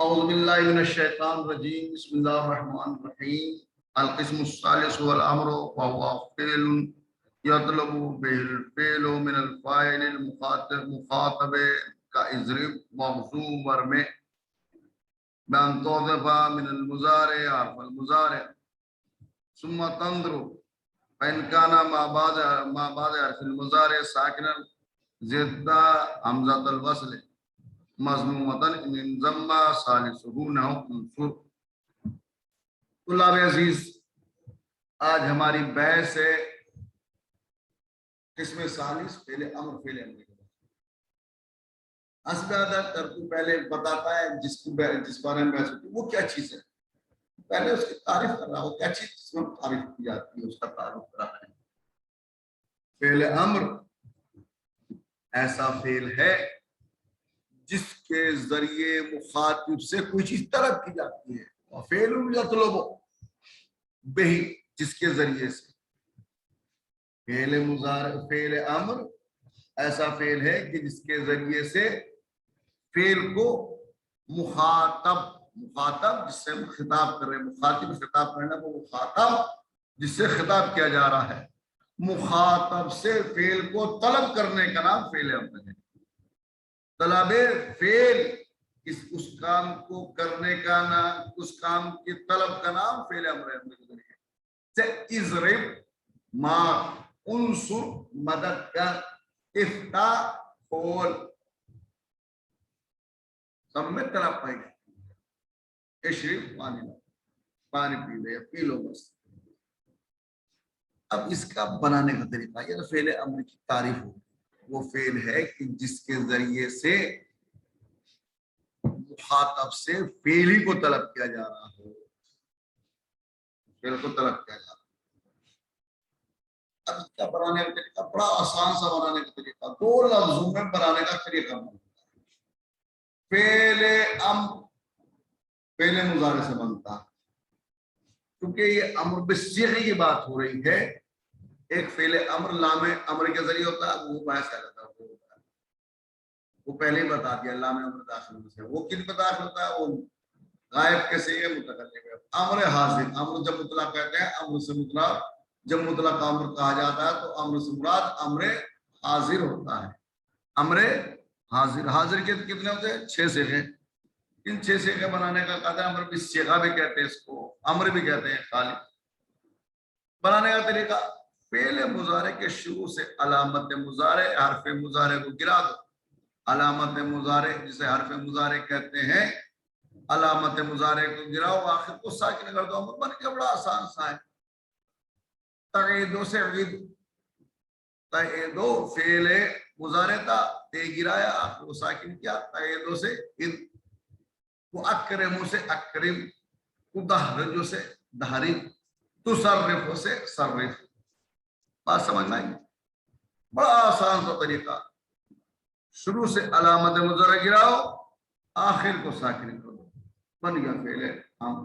اعوذ باللہ من الشیطان الرجیم بسم اللہ الرحمن الرحیم القسم الثالث والامر وهو فعل يطلب به الفعل من الفاعل المخاطب كاضرب موصوم برمع بأن تحذف من المضارع حرف المضارع ثم تنظر فإن كان ما بعد حرف المضارع ساكنا زد همزة الوصل مضمومتاً ان ضم ثالثہ نحو انصر۔ طلاب عزیز، آج ہماری بحث ہے قسم ثالث فعل امر فعل امر کے بارے میں۔ حسب عادت ترتیب پہلے بتاتا ہے جس بارے میں بحث ہوتی ہے وہ کیا چیز ہے، پہلے اس کی تعریف کر رہا ہو کیا چیز جس میں تعریف کی جاتی ہے اس کا تعارف کرا ہے۔ فعل امر ایسا فعل ہے جس کے ذریعے مخاطب سے کوئی چیز طلب کی جاتی ہے، فعل یطلب بہ جس کے ذریعے سے۔ فعل امر ایسا فعل ہے کہ جس کے ذریعے سے فعل کو مخاطب جس سے ہم خطاب کر رہے ہیں، مخاطب خطاب کرنا وہ مخاطب جس سے خطاب کیا جا رہا ہے، مخاطب سے فعل کو طلب کرنے کا نام فعل امر ہے۔ طلب فعل اس کام کو کرنے کا نام، اس کام کی طلب کا نام فعل امر ہے۔ اضرب مار، انصر مدد کر، افتح کھول، سب میں طلب پائی جاتی ہے۔ اشرب پانی پی لے، پی لو بس۔ اب اس کا بنانے کا طریقہ یہ فعل امر کی تعریف ہوگی۔ وہ فعل ہے کہ جس کے ذریعے سے مخاطب سے فعل ہی کو طلب کیا جا رہا ہو، فعل کو طلب کیا جا رہا ہو۔ اب اس کا بنانے کا طریقہ بڑا آسان سا بنانے کا طریقہ، دو لفظوں میں بنانے کا طریقہ بنتا ہے۔ فعل امر فعل مضارع سے بنتا ہے، کیونکہ یہ امر بالصیغہ کی بات ہو رہی ہے۔ ایک فعل امر لام امر کے ذریعے ہوتا ہے، وہ بحث ہے، وہ پہلے ہی بتا دیا لام امر داخل سے۔ وہ کس پہ داخل ہوتا ہے؟ وہ غائب کے سے متکلم ہے۔ امر حاضر، امر جب مطلق کہتے ہیں، امر سے مطلق جب مطلق امر کہا جاتا ہے تو امر سے مراد امر حاضر ہوتا ہے۔ امر حاضر، حاضر کے کتنے ہوتے ہیں؟ 6 صیغے۔ ان 6 صیغے بنانے کا قدر امر بالصیغہ بھی کہتے ہیں، اس کو امر بھی کہتے ہیں خالی۔ بنانے کا طریقہ، فعل مضارع کے شروع سے علامت مضارع حرف مضارع کو گرا دو۔ علامت مضارع جسے حرف مضارع کہتے ہیں، علامت مضارع کو گراؤ، آخر کو ساکن کر دو، امر بن کے بڑا آسان سا ہے۔ تعیدو سے عید، تعیدو فعل مضارع تھا، تے گرایا، آخر کو ساکن کیا، تعیدو سے عید۔ وہ اکرمو سے اکرم، ادہرجو سے دہرج، تصرفو سے صرف۔ بات سمجھ میں آئی؟ بڑا آسان سا طریقہ، شروع سے علامت مضارع گراؤ، آخر کو ساکن کر دو، بن گیا فعل امر۔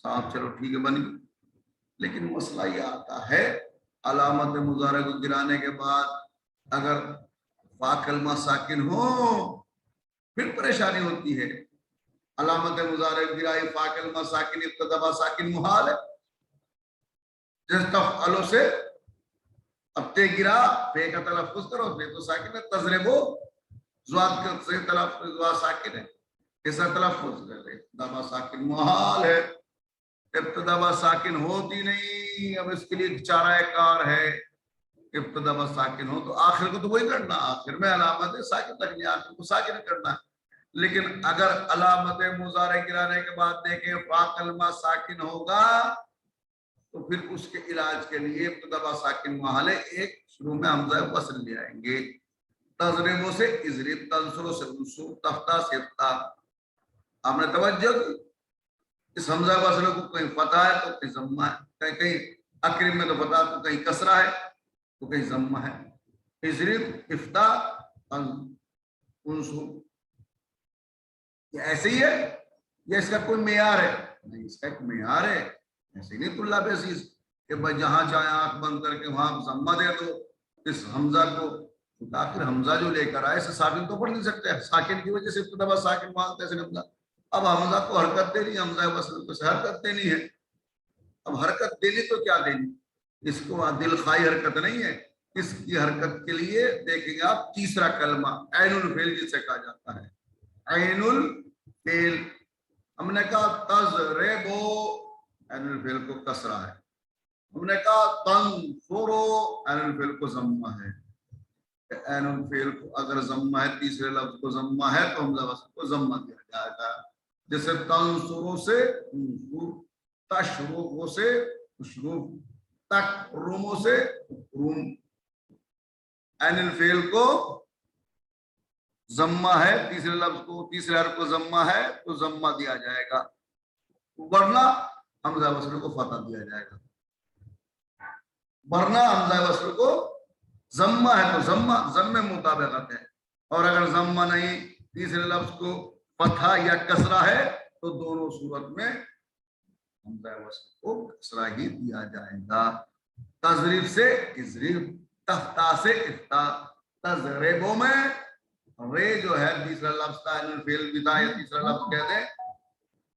صاحب چلو ٹھیک ہے، بن گیا۔ لیکن مسئلہ یہ آتا ہے، علامت مضارع کو گرانے کے بعد اگر فا کلمہ ساکن ہو پھر پریشانی ہوتی ہے۔ علامت مضارع گرائی، فا کلمہ ساکن، ابتدا با ساکن محال ہے۔ جس تفعلو سے اب تے گرا، فے کا تلفظ کرو، فے تو ساکن ہے، تضربو زواد کا سے تلفظ، زواد ساکن ہے، ایسا تلفظ کرتے، ابتدا با ساکن محال ہے۔ ابتدا با ساکن ہوتی نہیں، اب اس کے لیے چارہ کار ہے، ابتدا با ساکن ہو تو آخر کو تو وہی کرنا، آخر میں علامت ساکن رکھنی، آخر کو ساکن کرنا۔ لیکن اگر علامت مضارع گرانے کے بعد دیکھیں فا کلمہ ساکن ہوگا تو پھر اس کے علاج کے لیے ابتدا با ساکن محال ہے، ایک شروع میں حمزہ وصل لے آئیں گے۔ تضربوں سے اضرب، تنصروں سے انصر، تفتح سے افتح۔ آپ نے توجہ کی، اس حمزہ وصل کو کہیں فتح ہے تو کہیں ضمہ ہے، کہیں اکرم میں تو فتح تو کہیں کسرہ ہے تو کہیں ضمہ ہے۔ اضرب، افتح، انصر، یہ ایسے ہی ہے یا اس کا کوئی معیار ہے؟ نہیں، اس کا ایک معیار ہے۔ ایسے نہیں طلاب عزیز کہ بھائی جہاں چاہے آنکھ بند کر کے وہاں ضمہ دے دو اس حمزہ کو، آخر حمزہ جو لے کر آئے ساکن تو پڑھ نہیں سکتے، ساکن کی وجہ سے ابتدا ساکن مانگتے ہیں حمزہ. اب حمزہ کو حرکت دینی، حمزہ وصل کو حرکت دینی ہے. اب حرکت دینی تو کیا دینی، اس کو دل خواہ حرکت نہیں ہے. اس کی حرکت کے لیے دیکھیں گے آپ تیسرا کلمہ عین الفعل جسے کہا جاتا ہے. عین الفعل ہم نے کہا تضربو، عین الفعل کو کسرہ ہے. ہم نے کہا تنصرو، عین الفعل کو ضمہ ہے. عین الفعل کو اگر ضمہ ہے، تیسرے لفظ کو ضمہ ہے تو حمزہ وصل کو ضمہ دیا جائے گا. جیسے تنصرو سے انصر، تشربو سے اشرب، تکرمو سے اکرم. عین الفعل کو ضمہ ہے، تیسرے لفظ کو، تیسرے حرف کو ضمہ ہے تو ضمہ دیا جائے گا، ورنہ حمزہ وصل کو فتح دیا جائے گا. ورنہ حمزہ وصل کو ضمہ ہے تو ضمہ مطابقت ہے، اور اگر ضمہ نہیں، تیسرے لفظ کو فتحہ یا کسرہ ہے تو دونوں صورت میں حمزہ وصل کو کسرہ ہی دیا جائے گا. تضریب سے اضرب، تفتہ سے افتہ. تضربوں میں رے جو ہے تیسرا لفظ تھا، فعل بھی تھا، یا تیسرا لفظ کہہ دیں،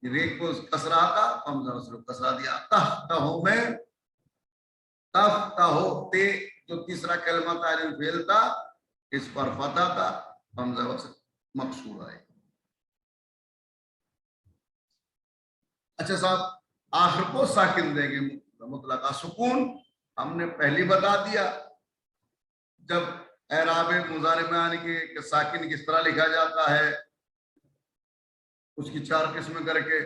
رے کو کسرہ تھا، حمزہ وصل کو کسرہ دیا. تفتہوں میں تفتہو، تے جو تیسرا کلمہ تھا فعل تھا، اس پر فتح تھا، حمزہ وصل مقصور آئے. اچھا صاحب، آخر کو ساکن دیں گے، مطلقہ سکون ہم نے پہلی بتا دیا. جب اعراب مضارع میں آنے کے ساکن کس طرح لکھا جاتا ہے، اس کی 4 قسمیں کر کے.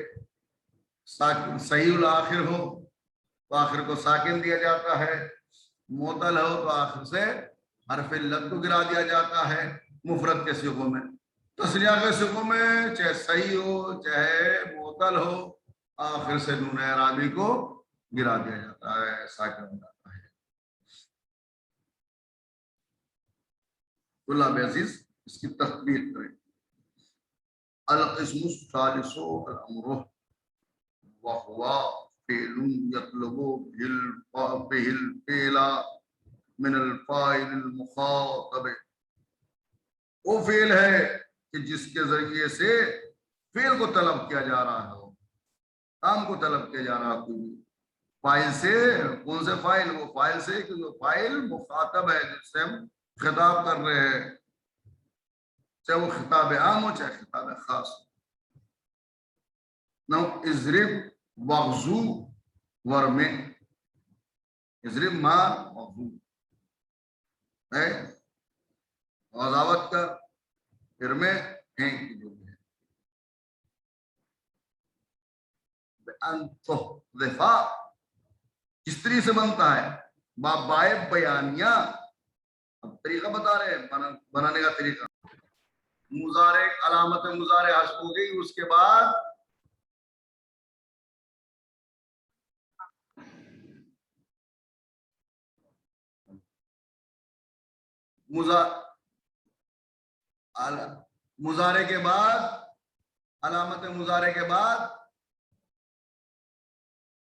ساکن صحیح الاخر ہو تو آخر کو ساکن دیا جاتا ہے، معتل ہو تو آخر سے حرف علت کو گرا دیا جاتا ہے. مفرد کے صیغوں میں، تثنیہ کے صیغوں میں چاہے صحیح ہو چاہے معتل ہو، آخر سے نون اعرابی کو گرا دیا جاتا ہے، ساکن ہو جاتا ہے. اللہ عزیز اس کی تطبیق کریں. القسم الثالث الامر وهو فعل يطلب به الفعل من الفاعل المخاطب. وہ فعل ہے کہ جس کے ذریعے سے فعل کو طلب کیا جا رہا ہو، کام کو طلب کیا جا رہا ہو. فاعل سے، کون سے فاعل؟ وہ فاعل سے کہ جو فاعل مخاطب ہے، جس سے ہم خطاب کر رہے ہیں، چاہے وہ خطاب عام ہو چاہے خطاب خاص. نو اضرب وغزو ورمے، اضرب مار وغزو ہے غزاوت کا، ارمے پھینک کی جو ہے. دفاع کس طریقے سے بنتا ہے، بائے بیانیہ. اب طریقہ بتا رہے ہیں، بنانے کا طریقہ. مضارع، علامت مضارع حذف ہو گئی، اس کے بعد مضارع کے بعد، علامت مضارع کے بعد،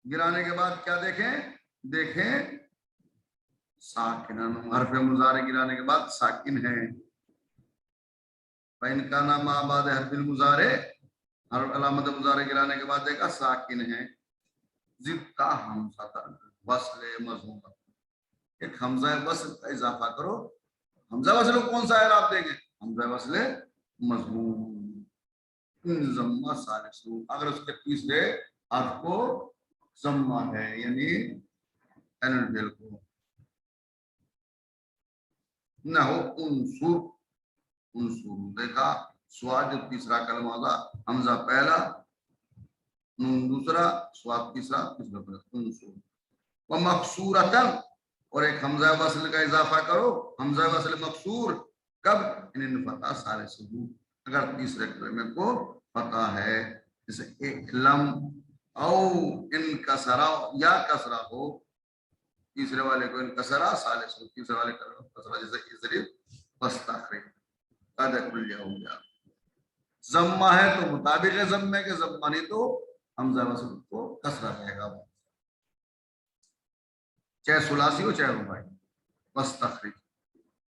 گرانے کے بعد کیا دیکھیں ساکن. حرف مضارع گرانے کے بعد ساکن ہے. فَإِنْ كَانَ مَا بَعْدَ حرف المضارع، علامت مضارع گرانے کے بعد دیکھا ساکن ہے. زدتا حمزہ وصل مضموم، ایک حمزہ وصل کا اضافہ کرو. حمزہ وصل کو کون سا اعراب دیں گے؟ حمزہ وصل مضموم. ضمہ ثالث، اگر اس کے تیسرے حرف کو ضمہ ہے، یعنی عین الفعل کو. نہ ہو انصر، انصر دیکھا سواد جو تیسرا کلمہ تھا، حمزہ پہلا، نون دوسرا، سواد تیسرا، انصر. ومقصورتاً، اور ایک حمزہ وصل کا اضافہ کرو، حمزہ وصل مقصور کب؟ ان فتح ثالث، اگر تیسرے کلمے کو فتح ہے. جیسے ایک لم او ان کسرا، یا کسرا ہو، تیسرے والے کو ان کسرا، ثالث ہو تیسرے والے کو کسرا. جیسے اضرب واستخرج، قد کل ہو گیا. ضمہ ہے تو مطابق ہے ضمے کے، ضمہ نہیں تو حمزہ وصل کو کسرا رہے گا، چاہے ثلاثی ہو چاہے رباعی. واستخرج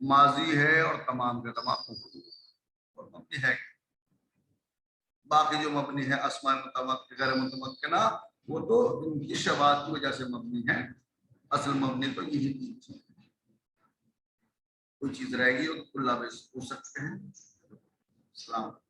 ماضی ہے اور تمام کا تمام اور مبنی ہے. باقی جو مبنی ہے اسماء متمکن غیر متمکنہ وہ تو ان کی شواذ کی وجہ سے مبنی ہے. اصل مبنی تو یہی تین چیز. کوئی چیز رہ گئی تو اللہ پہ پوچھ سکتے ہیں. السلام.